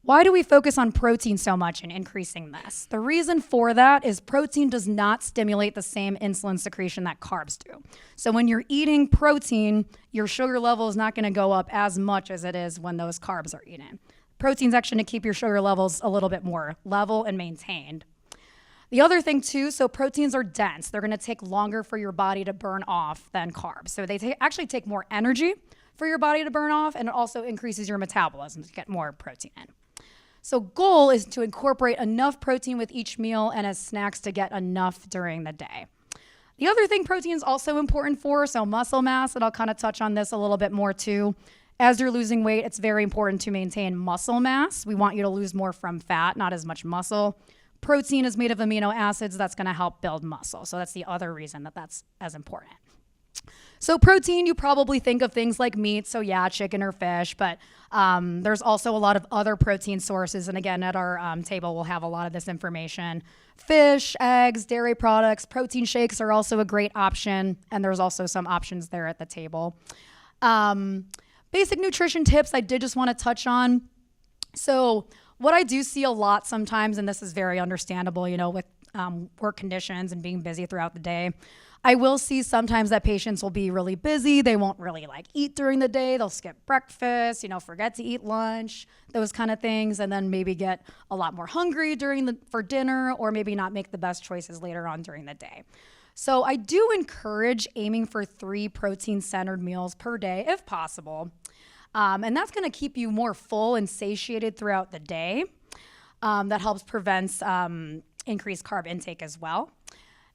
Why do we focus on protein so much in increasing this? The reason for that is protein does not stimulate the same insulin secretion that carbs do. So when you're eating protein, your sugar level is not going to go up as much as it is when those carbs are eaten. Protein's actually going to keep your sugar levels a little bit more level and maintained. The other thing too, so proteins are dense. They're going to take longer for your body to burn off than carbs. So they actually take more energy for your body to burn off, and it also increases your metabolism to get more protein in. So goal is to incorporate enough protein with each meal and as snacks to get enough during the day. The other thing protein is also important for, so muscle mass, and I'll kind of touch on this a little bit more too. As you're losing weight, it's very important to maintain muscle mass. We want you to lose more from fat, not as much muscle. Protein is made of amino acids that's going to help build muscle. So that's the other reason that that's as important. So protein, you probably think of things like meat, so yeah, chicken or fish, but there's also a lot of other protein sources. And again, at our table, we'll have a lot of this information. Fish, eggs, dairy products, protein shakes are also a great option. And there's also some options there at the table. Basic nutrition tips I did just want to touch on. So what I do see a lot sometimes, and this is very understandable, with work conditions and being busy throughout the day, I will see sometimes that patients will be really busy. They won't really eat during the day. They'll skip breakfast, forget to eat lunch, those kind of things, and then maybe get a lot more hungry for dinner, or maybe not make the best choices later on during the day. So I do encourage aiming for 3 protein-centered meals per day if possible. And that's going to keep you more full and satiated throughout the day. That helps prevent increased carb intake as well.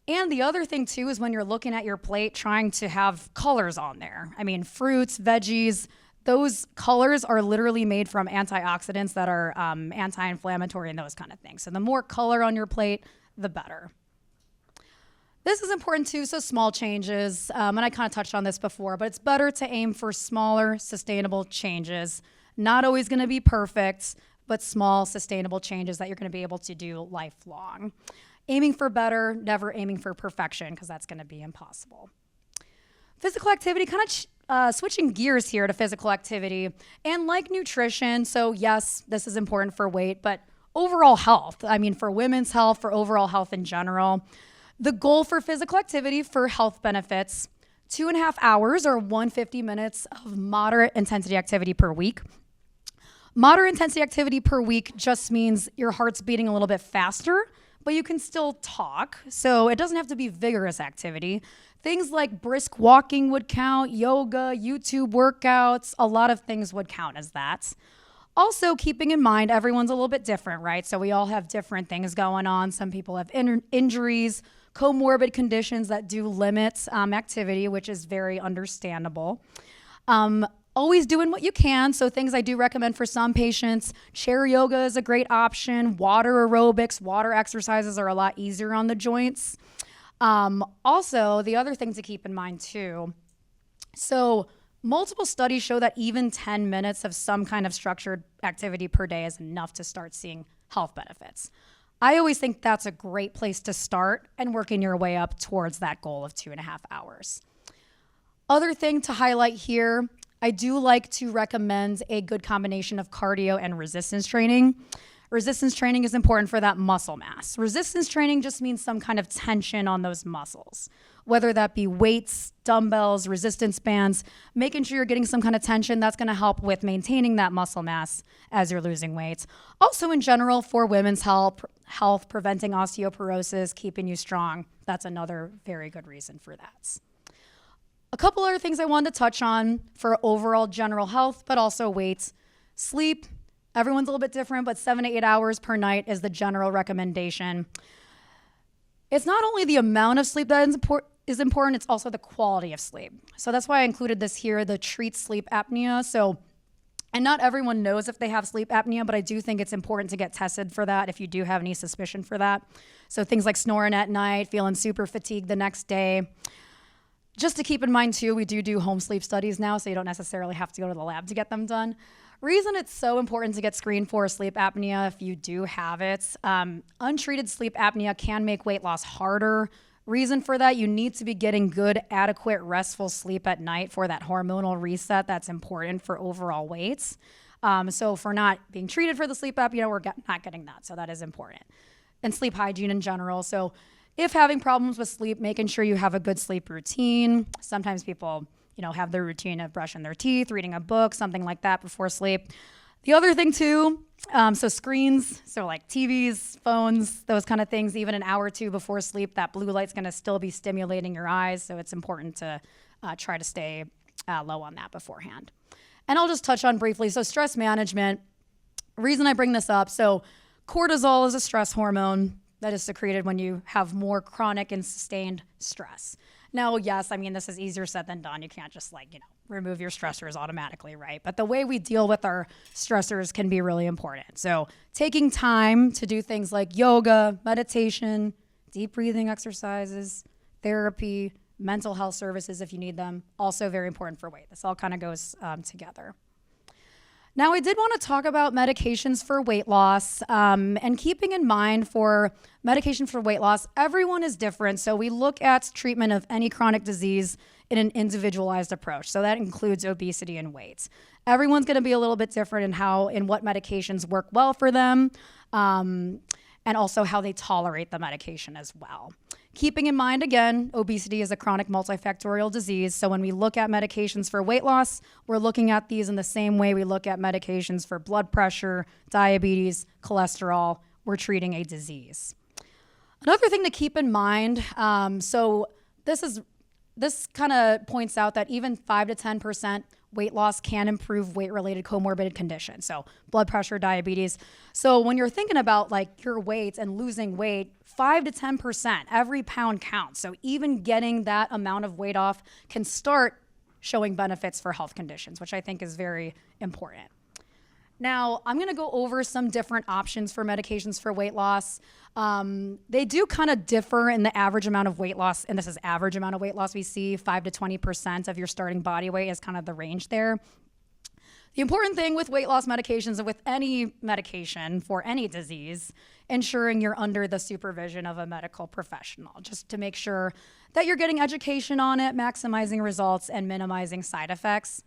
And the other thing too is when you're looking at your plate, trying to have colors on there. I mean, fruits, veggies, those colors are literally made from antioxidants that are anti-inflammatory and those kind of things. So the more color on your plate, the better. This is important too, so small changes, and I kind of touched on this before, but it's better to aim for smaller, sustainable changes. Not always going to be perfect, but small, sustainable changes that you're going to be able to do lifelong. Aiming for better, never aiming for perfection, because that's going to be impossible. Physical activity, kind of switching gears here to physical activity. And like nutrition, so yes, this is important for weight, but overall health, for women's health, for overall health in general. The goal for physical activity for health benefits, 2.5 hours or 150 minutes of moderate intensity activity per week. Moderate intensity activity per week just means your heart's beating a little bit faster, but you can still talk. So it doesn't have to be vigorous activity. Things like brisk walking would count, yoga, YouTube workouts, a lot of things would count as that. Also, keeping in mind, everyone's a little bit different, right? So we all have different things going on. Some people have injuries, comorbid conditions that do limit activity, which is very understandable. Always doing what you can. So things I do recommend for some patients, chair yoga is a great option. Water aerobics, water exercises are a lot easier on the joints. Also, the other thing to keep in mind too, so multiple studies show that even 10 minutes of some kind of structured activity per day is enough to start seeing health benefits. I always think that's a great place to start and working your way up towards that goal of 2.5 hours. Other thing to highlight here, I do like to recommend a good combination of cardio and resistance training. Resistance training is important for that muscle mass. Resistance training just means some kind of tension on those muscles, whether that be weights, dumbbells, resistance bands, making sure you're getting some kind of tension. That's going to help with maintaining that muscle mass as you're losing weight. Also in general for women's health, preventing osteoporosis, keeping you strong. That's another very good reason for that. A couple other things I wanted to touch on for overall general health, but also weight. Sleep, everyone's a little bit different, but 7 to 8 hours per night is the general recommendation. It's not only the amount of sleep that is important, it's also the quality of sleep. So that's why I included this here, the treat sleep apnea. And not everyone knows if they have sleep apnea, but I do think it's important to get tested for that if you do have any suspicion for that. So things like snoring at night, feeling super fatigued the next day. Just to keep in mind too, we do home sleep studies now, so you don't necessarily have to go to the lab to get them done. Reason it's so important to get screened for sleep apnea if you do have it. Untreated sleep apnea can make weight loss harder. Reason for that, you need to be getting good, adequate, restful sleep at night for that hormonal reset that's important for overall weight. So if we're not being treated for the sleep apnea, we're not getting that. So that is important. And sleep hygiene in general. So if having problems with sleep, making sure you have a good sleep routine. Sometimes people, have their routine of brushing their teeth, reading a book, something like that before sleep. The other thing too, so screens, so like TVs, phones, those kind of things, even an hour or two before sleep, that blue light's going to still be stimulating your eyes. So it's important to try to stay low on that beforehand. And I'll just touch on briefly. So stress management, reason I bring this up. So cortisol is a stress hormone that is secreted when you have more chronic and sustained stress. Now, yes, this is easier said than done. You can't just remove your stressors automatically, right? But the way we deal with our stressors can be really important. So taking time to do things like yoga, meditation, deep breathing exercises, therapy, mental health services if you need them, also very important for weight. This all kind of goes together. Now, I did want to talk about medications for weight loss, and keeping in mind for medication for weight loss, everyone is different. So we look at treatment of any chronic disease in an individualized approach. So that includes obesity and weight. Everyone's going to be a little bit different in what medications work well for them, and also how they tolerate the medication as well. Keeping in mind, again, obesity is a chronic multifactorial disease. So when we look at medications for weight loss, we're looking at these in the same way we look at medications for blood pressure, diabetes, cholesterol. We're treating a disease. Another thing to keep in mind, so this kind of points out that even 5 to 10% weight loss can improve weight-related comorbid conditions. So blood pressure, diabetes. So when you're thinking about your weight and losing weight, 5 to 10%, every pound counts. So even getting that amount of weight off can start showing benefits for health conditions, which I think is very important. Now, I'm going to go over some different options for medications for weight loss. They do kind of differ in the average amount of weight loss, and this is average amount of weight loss we see. 5 to 20% of your starting body weight is kind of the range there. The important thing with weight loss medications and with any medication for any disease, ensuring you're under the supervision of a medical professional, just to make sure that you're getting education on it, maximizing results, and minimizing side effects.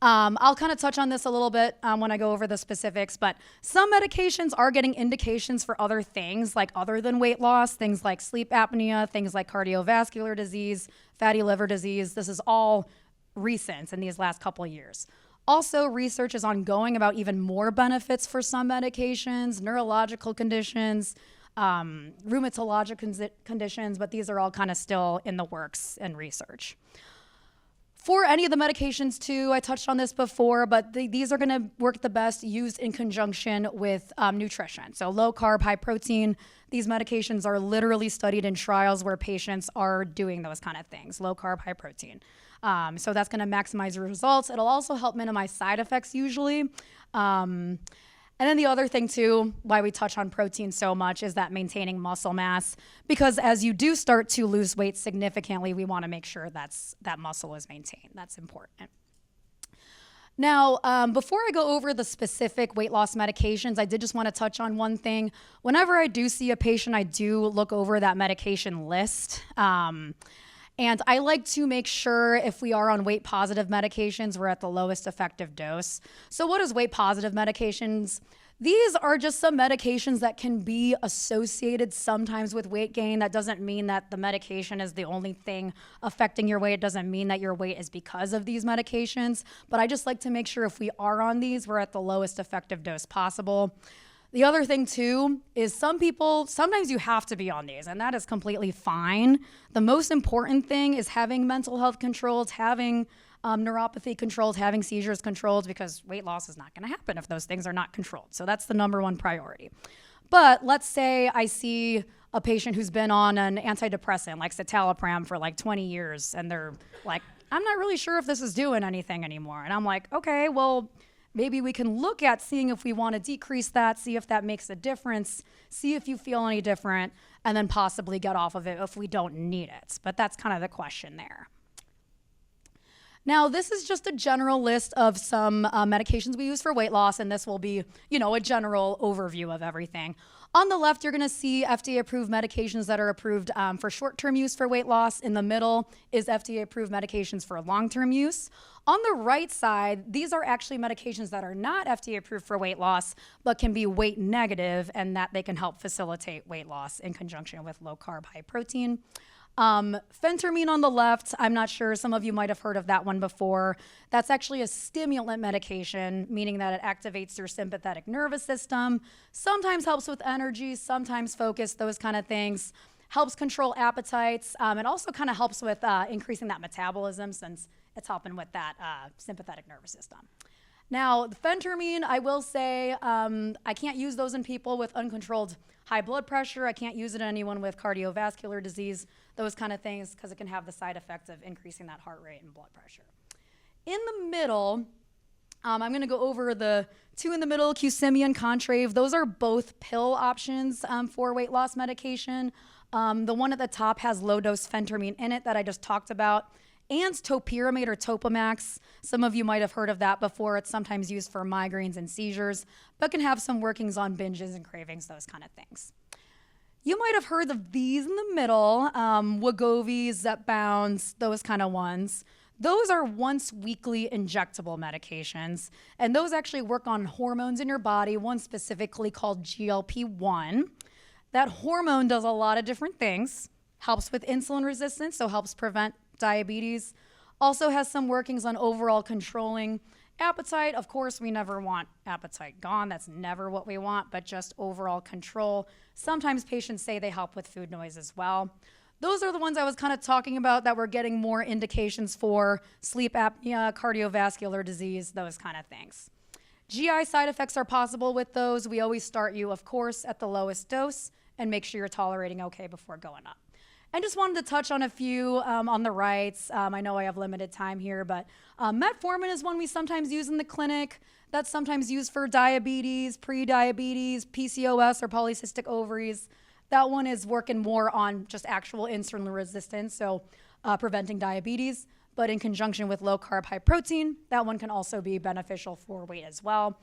I'll kind of touch on this a little bit when I go over the specifics, but some medications are getting indications for other things, like other than weight loss, things like sleep apnea, things like cardiovascular disease, fatty liver disease. This is all recent in these last couple of years. Also, research is ongoing about even more benefits for some medications, neurological conditions, rheumatologic conditions, but these are all kind of still in the works and research. For any of the medications too, I touched on this before, but these are gonna work the best used in conjunction with nutrition. So low carb, high protein, these medications are literally studied in trials where patients are doing those kind of things, low carb, high protein. So that's gonna maximize your results. It'll also help minimize side effects usually. And then the other thing too, why we touch on protein so much is that maintaining muscle mass, because as you do start to lose weight significantly, we wanna make sure that muscle is maintained. That's important. Now, before I go over the specific weight loss medications, I did just wanna touch on one thing. Whenever I do see a patient, I do look over that medication list. And I like to make sure if we are on weight positive medications, we're at the lowest effective dose. So what is weight positive medications? These are just some medications that can be associated sometimes with weight gain. That doesn't mean that the medication is the only thing affecting your weight. It doesn't mean that your weight is because of these medications. But I just like to make sure if we are on these, we're at the lowest effective dose possible. The other thing too is some people, sometimes you have to be on these, and that is completely fine. The most important thing is having mental health controlled, having neuropathy controlled, having seizures controlled, because weight loss is not gonna happen if those things are not controlled. So that's the number one priority. But let's say I see a patient who's been on an antidepressant like citalopram for like 20 years, and they're like, I'm not really sure if this is doing anything anymore. And I'm like, okay, well, maybe we can look at seeing if we want to decrease that, see if that makes a difference, see if you feel any different, and then possibly get off of it if we don't need it. But that's kind of the question there. Now, this is just a general list of some medications we use for weight loss, and this will be, a general overview of everything. On the left, you're going to see FDA-approved medications that are approved for short-term use for weight loss. In the middle is FDA-approved medications for long-term use. On the right side, these are actually medications that are not FDA-approved for weight loss, but can be weight negative, and that they can help facilitate weight loss in conjunction with low-carb, high-protein. Phentermine on the left, I'm not sure, some of you might have heard of that one before. That's actually a stimulant medication, meaning that it activates your sympathetic nervous system, sometimes helps with energy, sometimes focus, those kind of things, helps control appetites. It also kind of helps with increasing that metabolism since it's helping with that sympathetic nervous system. Now, the phentermine, I will say, I can't use those in people with uncontrolled high blood pressure. I can't use it in anyone with cardiovascular disease, those kind of things, because it can have the side effect of increasing that heart rate and blood pressure. In the middle, I'm going to go over the two in the middle, Qsimi and Contrave. Those are both pill options for weight loss medication. The one at the top has low-dose phentermine in it that I just talked about, and topiramate or Topamax. Some of you might have heard of that before. It's sometimes used for migraines and seizures, but can have some workings on binges and cravings, those kind of things. You might have heard of these in the middle, Wegovy, Zepbound, those kind of ones. Those are once weekly injectable medications, and those actually work on hormones in your body, one specifically called GLP-1. That hormone does a lot of different things, helps with insulin resistance, so helps prevent diabetes, also has some workings on overall controlling appetite. Of course, we never want appetite gone. That's never what we want, but just overall control. Sometimes patients say they help with food noise as well. Those are the ones I was kind of talking about that we're getting more indications for: sleep apnea, cardiovascular disease, those kind of things. GI side effects are possible with those. We always start you, of course, at the lowest dose and make sure you're tolerating okay before going up. And just wanted to touch on a few on the rights. I know I have limited time here, but metformin is one we sometimes use in the clinic. That's sometimes used for diabetes, pre-diabetes, PCOS, or polycystic ovaries. That one is working more on just actual insulin resistance, so preventing diabetes, but in conjunction with low-carb, high-protein, that one can also be beneficial for weight as well.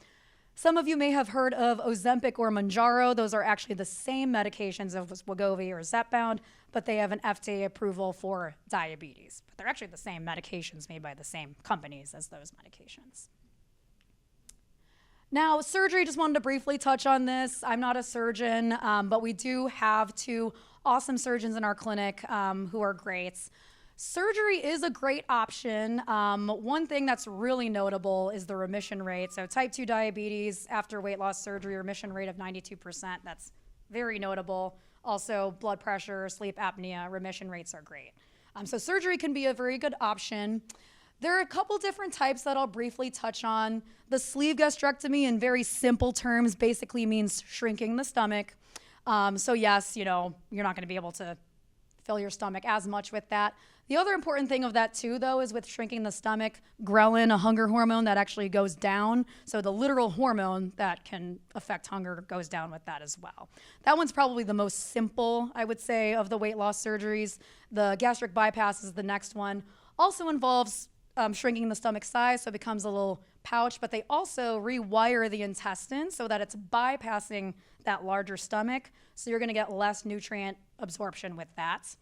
Some of you may have heard of Ozempic or Mounjaro. Those are actually the same medications as Wegovy or Zepbound, but they have an FDA approval for diabetes. But they're actually the same medications made by the same companies as those medications. Now, surgery, just wanted to briefly touch on this. I'm not a surgeon, but we do have two awesome surgeons in our clinic who are great. Surgery is a great option. One thing that's really notable is the remission rate. So type 2 diabetes after weight loss surgery, remission rate of 92%. That's very notable. Also, blood pressure, sleep apnea, remission rates are great. So surgery can be a very good option. There are a couple different types that I'll briefly touch on. The sleeve gastrectomy, in very simple terms, basically means shrinking the stomach. So yes, you're not going to be able to fill your stomach as much with that. The other important thing of that too, though, is with shrinking the stomach, ghrelin, a hunger hormone, that actually goes down. So the literal hormone that can affect hunger goes down with that as well. That one's probably the most simple, I would say, of the weight loss surgeries. The gastric bypass is the next one. Also involves shrinking the stomach size, so it becomes a little pouch, but they also rewire the intestine so that it's bypassing that larger stomach, so you're going to get less nutrient absorption with that.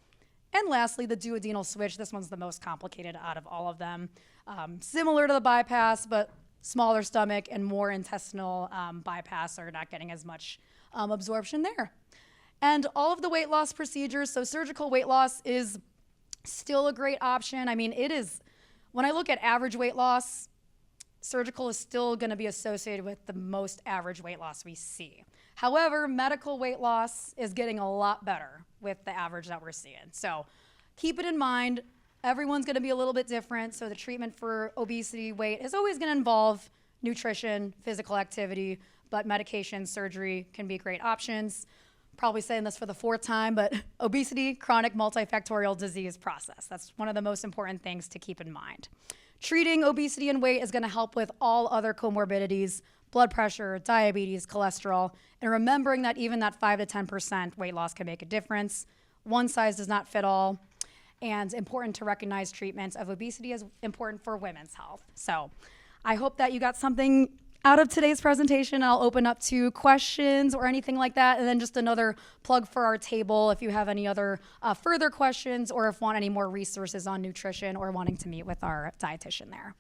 And lastly, the duodenal switch. This one's the most complicated out of all of them. Similar to the bypass, but smaller stomach and more intestinal bypass, are not getting as much absorption there. And all of the weight loss procedures, so surgical weight loss is still a great option. I mean, it is, when I look at average weight loss, surgical is still going to be associated with the most average weight loss we see. However, medical weight loss is getting a lot better with the average that we're seeing. So keep it in mind. Everyone's going to be a little bit different. So the treatment for obesity, weight is always going to involve nutrition, physical activity, but medication, surgery can be great options. Probably saying this for the fourth time, but obesity, chronic multifactorial disease process. That's one of the most important things to keep in mind. Treating obesity and weight is going to help with all other comorbidities, blood pressure, diabetes, cholesterol, and remembering that even that 5 to 10% weight loss can make a difference. One size does not fit all. and important to recognize treatments of obesity as important for women's health. So I hope that you got something out of today's presentation. I'll open up to questions or anything like that. And then just another plug for our table if you have any other further questions or if want any more resources on nutrition or wanting to meet with our dietitian there.